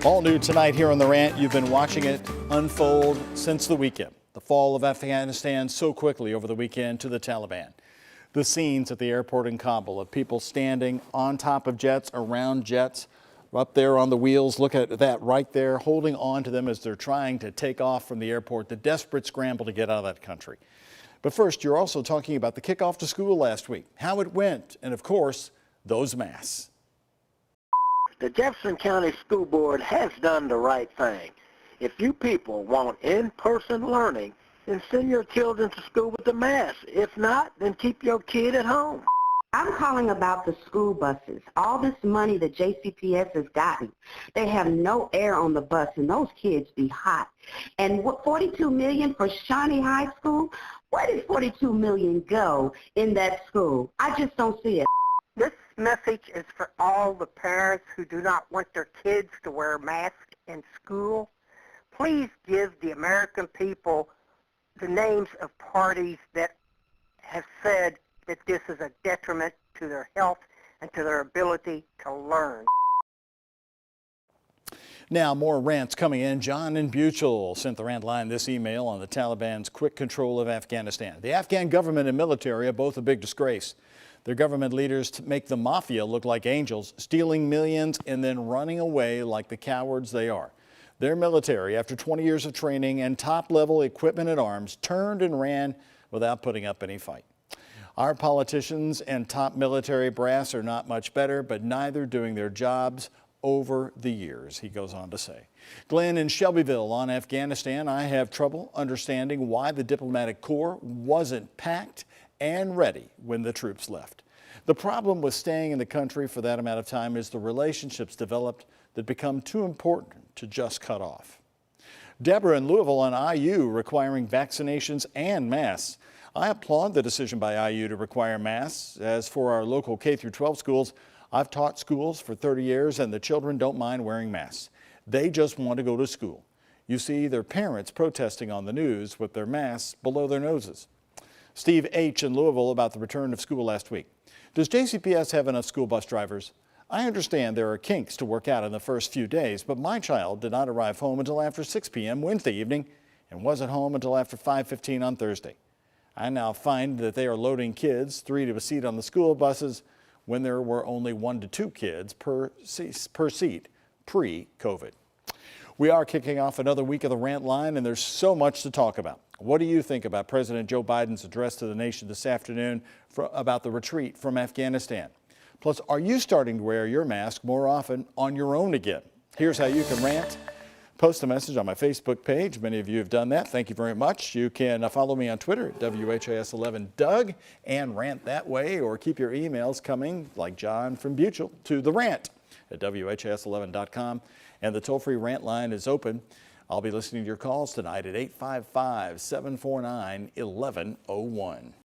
All new tonight here on The Rant. You've been watching it unfold since the weekend. The fall of Afghanistan so quickly over the weekend to the Taliban. The scenes at the airport in Kabul of people standing on top of jets, around jets, up there on the wheels. Look at that right there, holding on to them as they're trying to take off from the airport. The desperate scramble to get out of that country. But first, you're also talking about the kickoff to school last week, how it went, and of course, those masks. The Jefferson County School Board has done the right thing. If you people want in-person learning, then send your children to school with the mask. If not, then keep your kid at home. I'm calling about the school buses. All this money that JCPS has gotten, they have no air on the bus, and those kids be hot. And what, $42 million for Shawnee High School? Where did $42 million go in that school? I just don't see it. This message is for all the parents who do not want their kids to wear masks in school. Please give the American people the names of parties that have said that this is a detriment to their health and to their ability to learn. Now, more rants coming in. John in BUECHEL sent the rant line this email on the Taliban's quick control of Afghanistan. The Afghan government and military are both a big disgrace. Their government leaders make the mafia look like angels, stealing millions and then running away like the cowards they are. Their military, after 20 years of training and top-level equipment and arms, turned and ran without putting up any fight. Our politicians and top military brass are not much better, but neither doing their jobs over the years, he goes on to say. Glenn in Shelbyville on Afghanistan, I have trouble understanding why the diplomatic corps wasn't packed and ready when the troops left. The problem with staying in the country for that amount of time is the relationships developed that become too important to just cut off. Deborah in Louisville on IU requiring vaccinations and masks. I applaud the decision by IU to require masks. As for our local K-12 schools, I've taught schools for 30 years and the children don't mind wearing masks. They just want to go to school. You see their parents protesting on the news with their masks below their noses. Steve H. in Louisville about the return of school last week. Does JCPS have enough school bus drivers? I understand there are kinks to work out in the first few days, but my child did not arrive home until after 6 p.m. Wednesday evening and wasn't home until after 5:15 on Thursday. I now find that they are loading kids 3 to a seat on the school buses when there were only 1 to 2 kids per seat pre-COVID. We are kicking off another week of the Rant Line, and there's so much to talk about. What do you think about President Joe Biden's address to the nation this afternoon about the retreat from Afghanistan? Plus, are you starting to wear your mask more often on your own again? Here's how you can rant. Post a message on my Facebook page. Many of you have done that. Thank you very much. You can follow me on Twitter at WHAS11Doug and rant that way, or keep your emails coming, like John from BUECHEL, to the rant at WHAS11.com. And the toll-free rant line is open. I'll be listening to your calls tonight at 855-749-1101.